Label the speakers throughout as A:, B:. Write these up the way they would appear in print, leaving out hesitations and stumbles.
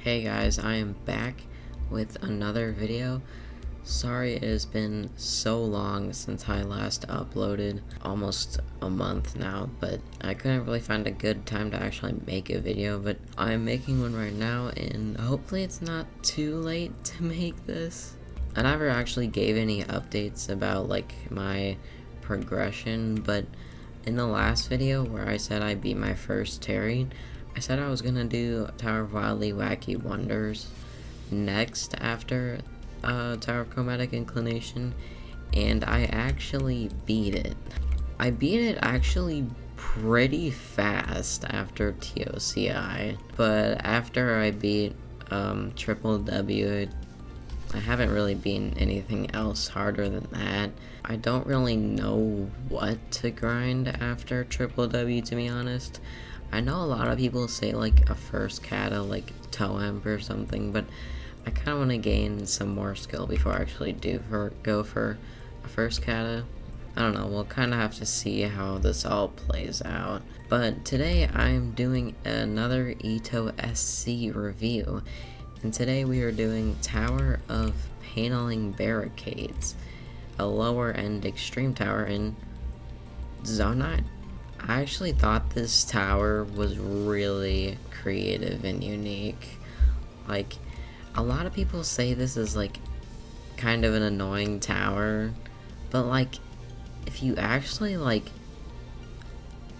A: Hey guys, I am back with another video. Sorry it has been so long since I last uploaded, almost a month now, but I couldn't really find a good time to actually make a video, but I'm making one right now and hopefully it's not too late to make this. I never actually gave any updates about like my progression, but in the last video where I said I beat my first Terry, I said I was gonna do Tower of Wildly Wacky Wonders next after Tower of Chromatic Inclination, and I actually beat it. I beat it actually pretty fast after TOCI, but after I beat Triple W, I haven't really beaten anything else harder than that. I don't really know what to grind after Triple W, to be honest. I know a lot of people say like a first kata, like Toem or something, but I kind of want to gain some more skill before I actually go for a first kata. I don't know, we'll kind of have to see how this all plays out. But today I'm doing another etoh SC review, and today we are doing Tower of Paneling Barricades, a lower end extreme tower in Zone 9. I actually thought this tower was really creative and unique. Like, a lot of people say this is like kind of an annoying tower, but like if you actually like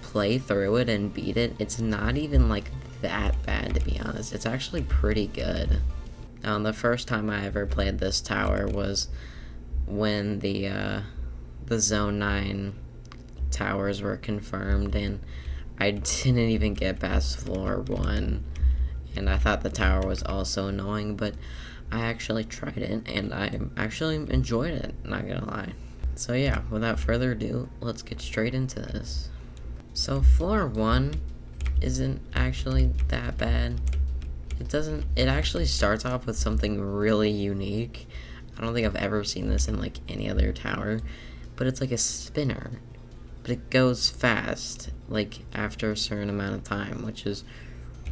A: play through it and beat it, it's not even like that bad, to be honest. It's actually pretty good. The first time I ever played this tower was when the Zone 9 towers were confirmed, and I didn't even get past floor 1, and I thought the tower was also annoying, but I actually tried it and I actually enjoyed it, not gonna lie. So yeah, without further ado, let's get straight into this. So floor 1 isn't actually that bad. It actually starts off with something really unique. I don't think I've ever seen this in like any other tower, but it's like a spinner. But it goes fast, like after a certain amount of time, which is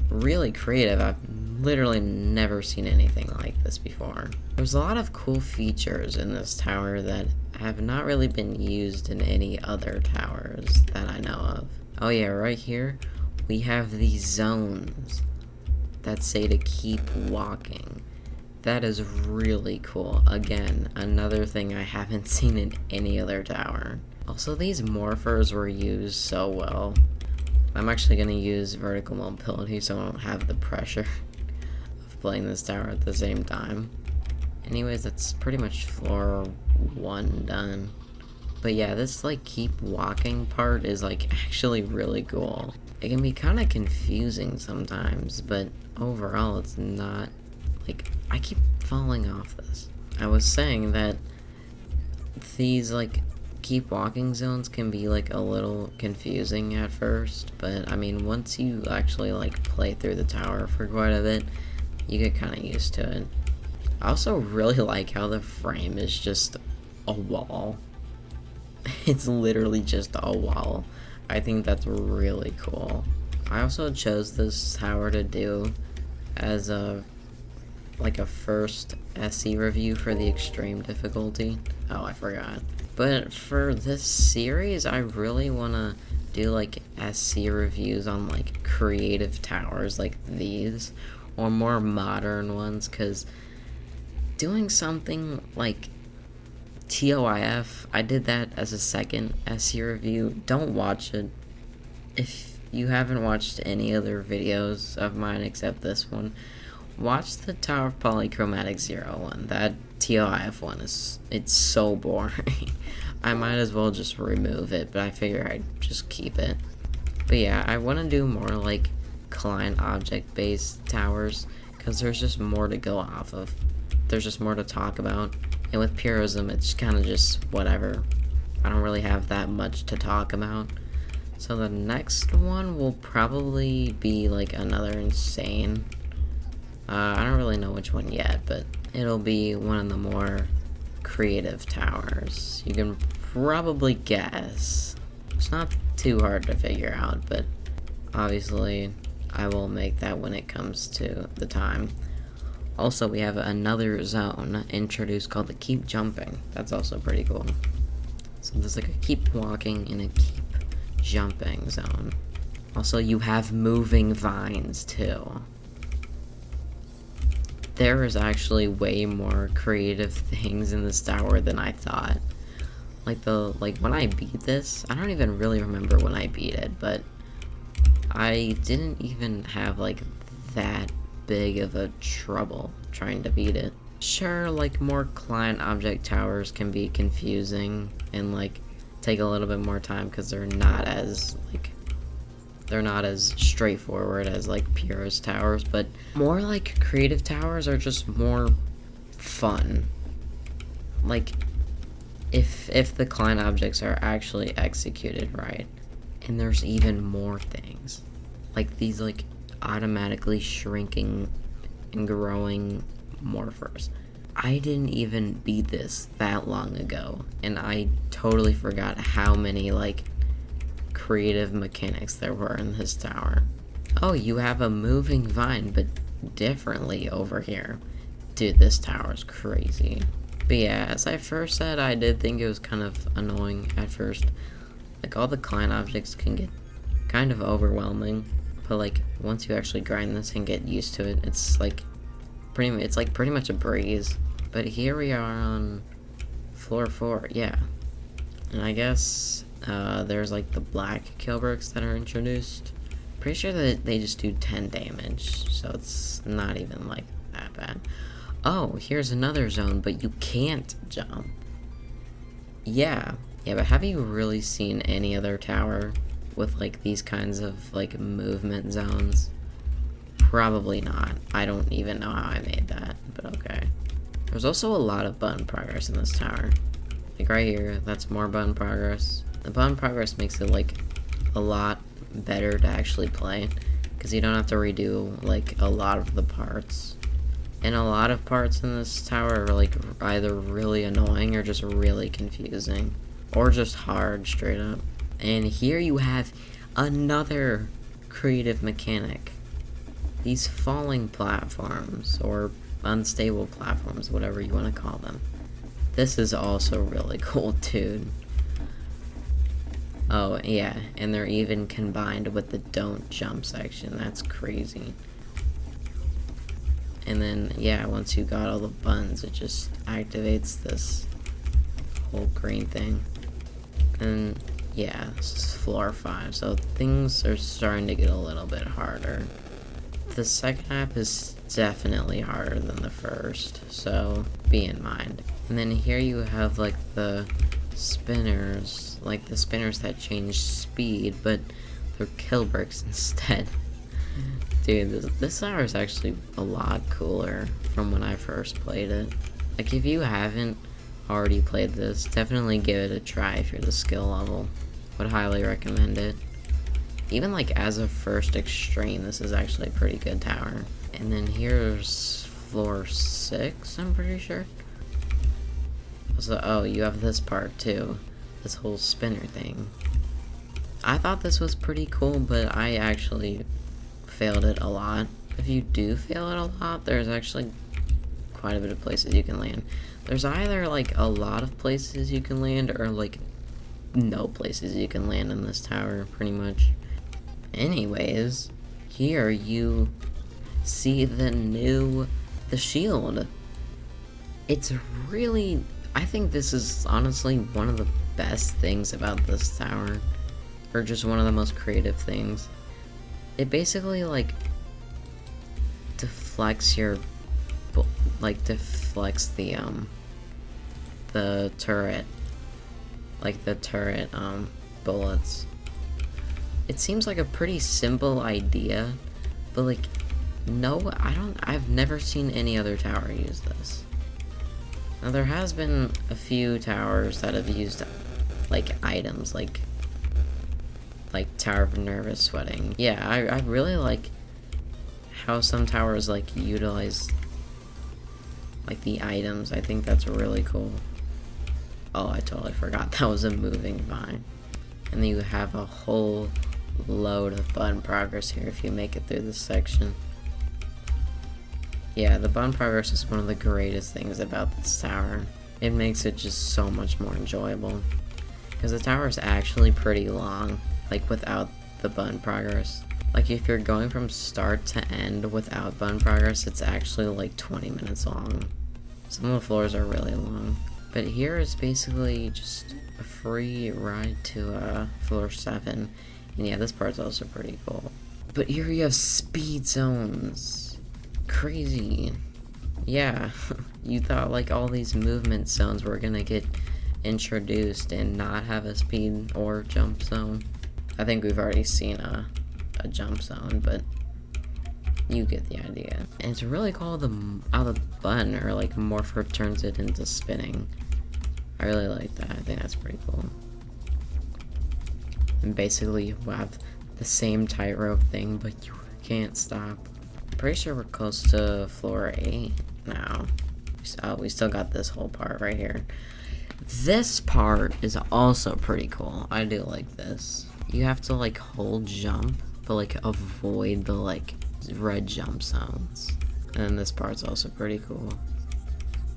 A: really creative. I've literally never seen anything like this before. There's a lot of cool features in this tower that have not really been used in any other towers that I know of. Oh yeah, right here, we have these zones that say to keep walking. That is really cool. Again, another thing I haven't seen in any other tower. Also, these morphers were used so well. I'm actually going to use vertical mobility so I don't have the pressure of playing this tower at the same time. Anyways, that's pretty much floor 1 done. But yeah, this like keep walking part is like actually really cool. It can be kind of confusing sometimes, but overall it's not. Like, I keep falling off this. I was saying that these like keep walking zones can be like a little confusing at first, but I mean once you actually like play through the tower for quite a bit, you get kind of used to it. I also really like how the frame is just a wall. It's literally just a wall. I think that's really cool. I also chose this tower to do as a first SC review for the extreme difficulty. Oh, I forgot. But for this series, I really want to do like SC reviews on like creative towers like these, or more modern ones, because doing something like TOIF, I did that as a second SC review. Don't watch it. If you haven't watched any other videos of mine except this one, watch the Tower of Polychromatic 01. That TOIF one it's so boring. I might as well just remove it, but I figure I'd just keep it. But yeah, I want to do more like client object based towers, because there's just more to go off of. There's just more to talk about. And with Purism, it's kind of just whatever. I don't really have that much to talk about. So the next one will probably be like another insane. I don't really know which one yet, but it'll be one of the more creative towers. You can probably guess. It's not too hard to figure out, but obviously I will make that when it comes to the time. Also, we have another zone introduced called the keep jumping. That's also pretty cool. So there's like a keep walking and a keep jumping zone. Also, you have moving vines too. There is actually way more creative things in this tower than I thought. Like when I beat this, I don't even really remember when I beat it, but I didn't even have like that big of a trouble trying to beat it. Sure, like more client object towers can be confusing and like take a little bit more time because they're not as straightforward as like purist towers, but more like creative towers are just more fun. Like if the client objects are actually executed right, and there's even more things like these like automatically shrinking and growing morphers. I didn't even beat this that long ago, and I totally forgot how many like creative mechanics there were in this tower. Oh, you have a moving vine, but differently over here. Dude, this tower is crazy. But yeah, as I first said, I did think it was kind of annoying at first. Like, all the client objects can get kind of overwhelming, but like, once you actually grind this and get used to it, it's like pretty much a breeze. But here we are on floor 4, yeah. And I guess there's like the black kill bricks that are introduced. Pretty sure that they just do 10 damage, so it's not even like that bad. Oh, here's another zone, but you can't jump. Yeah, but have you really seen any other tower with like these kinds of like movement zones? Probably not. I don't even know how I made that, but okay. There's also a lot of button progress in this tower. Like right here, that's more button progress. The button progress makes it like a lot better to actually play, because you don't have to redo like a lot of the parts. And a lot of parts in this tower are like either really annoying or just really confusing, or just hard straight up. And here you have another creative mechanic. These falling platforms, or unstable platforms, whatever you want to call them. This is also really cool, dude. Oh, yeah, and they're even combined with the don't jump section. That's crazy. And then, yeah, once you got all the buttons, it just activates this whole green thing. And, yeah, this is floor 5, so things are starting to get a little bit harder. The second half is definitely harder than the first, so be in mind. And then here you have like the spinners, that change speed, but they're kill bricks instead. Dude, this tower is actually a lot cooler from when I first played it. Like, if you haven't already played this, definitely give it a try if you're the skill level. Would highly recommend it. Even like as a first extreme, this is actually a pretty good tower. And then here's floor 6, I'm pretty sure. So, oh, you have this part too. This whole spinner thing. I thought this was pretty cool, but I actually failed it a lot. If you do fail it a lot, there's actually quite a bit of places you can land. There's either like a lot of places you can land, or like no places you can land in this tower, pretty much. Anyways, here you see the shield. It's really, I think this is honestly one of the best things about this tower, or just one of the most creative things. It basically like deflects the turret, bullets. It seems like a pretty simple idea, but like, no, I've never seen any other tower use this. Now, there has been a few towers that have used like items like Tower of Nervous Sweating. Yeah, I really like how some towers like utilize like the items. I think that's really cool. Oh, I totally forgot that was a moving vine. And then you have a whole load of button progress here if you make it through this section. Yeah, the button progress is one of the greatest things about this tower. It makes it just so much more enjoyable. Because the tower is actually pretty long, like without the button progress. Like if you're going from start to end without button progress, it's actually like 20 minutes long. Some of the floors are really long. But here is basically just a free ride to floor 7. And yeah, this part's also pretty cool. But here you have speed zones. Crazy. Yeah, you thought like all these movement zones were gonna get introduced and not have a speed or jump zone. I think we've already seen a jump zone, but you get the idea. And it's really cool how the button or like morpher turns it into spinning. I really like that. I think that's pretty cool. And basically you have the same tightrope thing, but you can't stop. I'm pretty sure we're close to floor 8 now. We still got this whole part right here. This part is also pretty cool. I do like this. You have to like hold jump, but like avoid the like red jump zones. And this part's also pretty cool.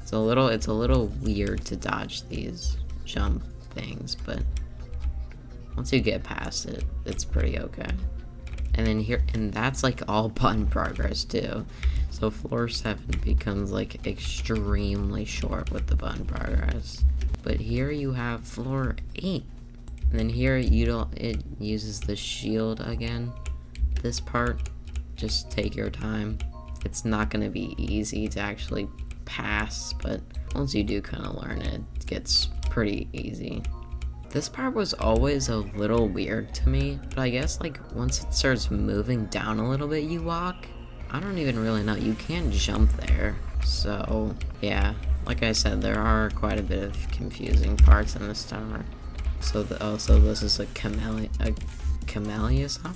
A: It's a little weird to dodge these jump things, but once you get past it, it's pretty okay. And then here, and that's like all button progress too. So floor 7 becomes like extremely short with the button progress. But here you have floor 8. And then here it uses the shield again. This part, just take your time. It's not gonna be easy to actually pass, but once you do kind of learn it, it gets pretty easy. This part was always a little weird to me, but I guess like once it starts moving down a little bit, you walk. I don't even really know. You can't jump there. So yeah, like I said, there are quite a bit of confusing parts in this tower. So this is a camellia song?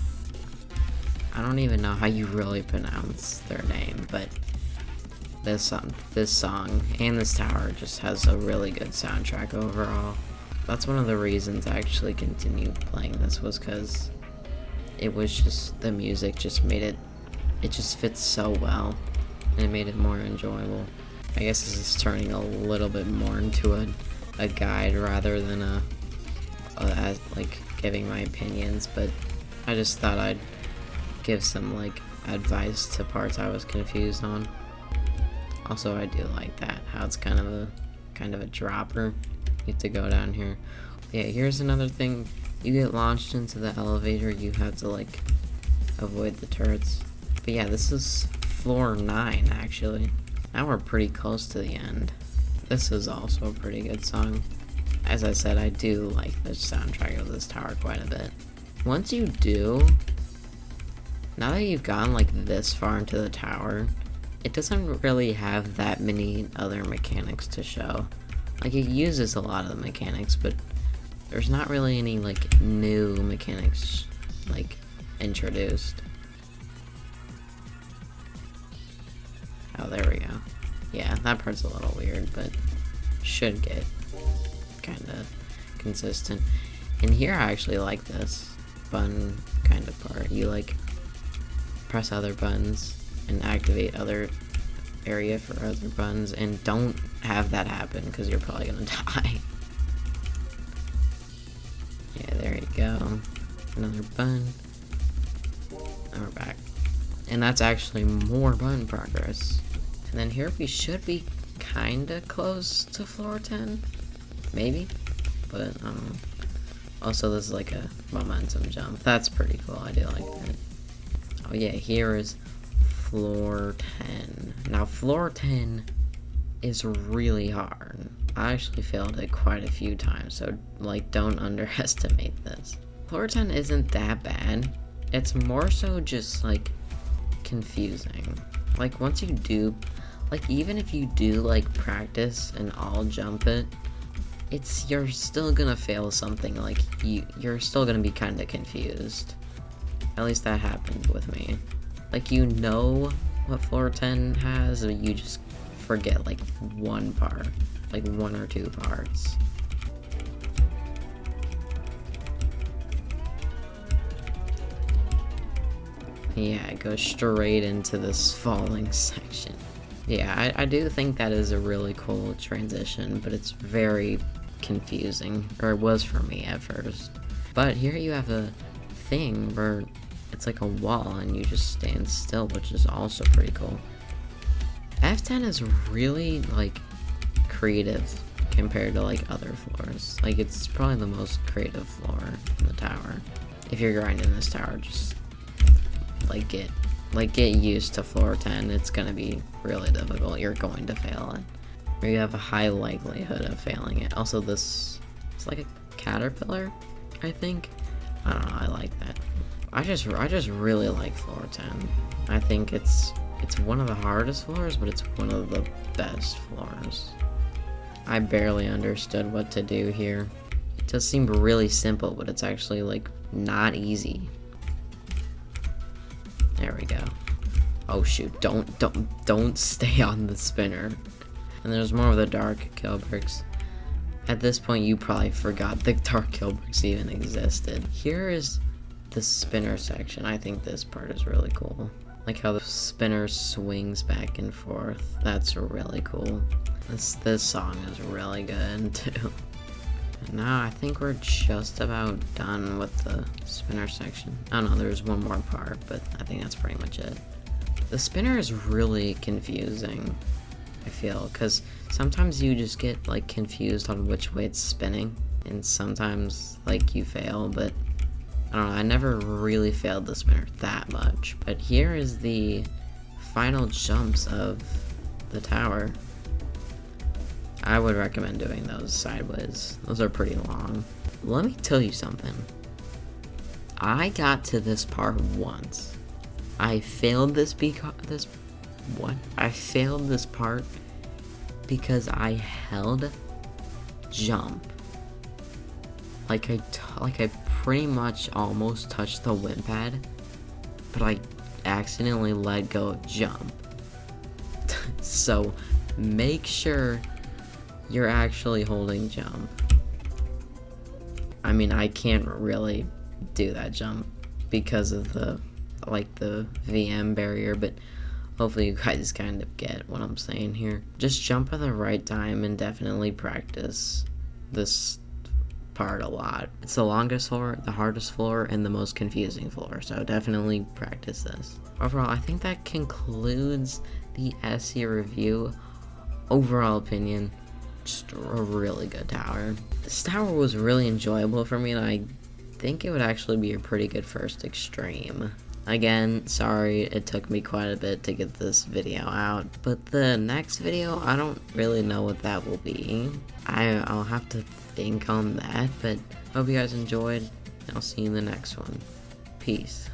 A: I don't even know how you really pronounce their name, but this song and this tower just has a really good soundtrack overall. That's one of the reasons I actually continued playing this, was because it was just, the music just made it just fits so well, and it made it more enjoyable. I guess this is turning a little bit more into a guide rather than like giving my opinions, but I just thought I'd give some like advice to parts I was confused on. Also, I do like that, how it's kind of a dropper. You have to go down here. Yeah, here's another thing. You get launched into the elevator, you have to like avoid the turrets. But yeah, this is floor 9 actually. Now we're pretty close to the end. This is also a pretty good song. As I said, I do like the soundtrack of this tower quite a bit. Once you do, now that you've gotten like this far into the tower, it doesn't really have that many other mechanics to show. Like, it uses a lot of the mechanics, but there's not really any, like, new mechanics, like, introduced. Oh, there we go. Yeah, that part's a little weird, but should get kind of consistent. And here I actually like this button kind of part. You, like, press other buttons and activate other area for other buttons, and don't have that happen because you're probably gonna die. Yeah, there you go. Another button. Now we're back. And that's actually more button progress. And then here we should be kinda close to floor 10. Maybe? But, also this is like a momentum jump. That's pretty cool. I do like that. Oh yeah, here is floor 10. Now floor 10 is really hard. I actually failed it quite a few times, so like don't underestimate this. Floor 10 isn't that bad. It's more so just like confusing. Like once you do, like even if you do like practice and all jump it, you're still gonna fail something. Like you're still gonna be kind of confused. At least that happened with me. Like, you know what floor 10 has, but you just forget, like, one part. Like, 1 or 2 parts. Yeah, it goes straight into this falling section. Yeah, I do think that is a really cool transition, but it's very confusing, or it was for me at first. But here you have a thing where it's like a wall and you just stand still, which is also pretty cool. F10 is really like creative compared to like other floors. Like it's probably the most creative floor in the tower. If you're grinding this tower, just get used to floor 10. It's gonna be really difficult. You're going to fail it. Or you have a high likelihood of failing it. Also, this is like a caterpillar, I think. I don't know, I like that. I just really like floor 10. I think it's one of the hardest floors, but it's one of the best floors. I barely understood what to do here. It does seem really simple, but it's actually like not easy. There we go. Oh shoot, don't stay on the spinner. And there's more of the dark kill bricks. At this point, you probably forgot the dark kill bricks even existed. Here is the spinner section. I think this part is really cool. Like how the spinner swings back and forth. That's really cool. This song is really good too. And now I think we're just about done with the spinner section. I don't know, there's one more part, but I think that's pretty much it. The spinner is really confusing, I feel, because sometimes you just get like confused on which way it's spinning, and sometimes like you fail, but I don't know, I never really failed the spinner that much. But here is the final jumps of the tower. I would recommend doing those sideways. Those are pretty long. Let me tell you something. I got to this part once. I failed this I failed this part because I held jump. Like I pretty much almost touched the win pad, but I accidentally let go of jump. So make sure you're actually holding jump. I mean, I can't really do that jump because of the VM barrier, but hopefully you guys kind of get what I'm saying here. Just jump at the right time and definitely practice this part a lot. It's the longest floor, the hardest floor, and the most confusing floor, so definitely practice this. Overall, I think that concludes the SE review. Overall opinion, just a really good tower. This tower was really enjoyable for me, and I think it would actually be a pretty good first extreme. Again, sorry it took me quite a bit to get this video out, but the next video, I don't really know what that will be. I'll have to think on that, but hope you guys enjoyed, and I'll see you in the next one. Peace.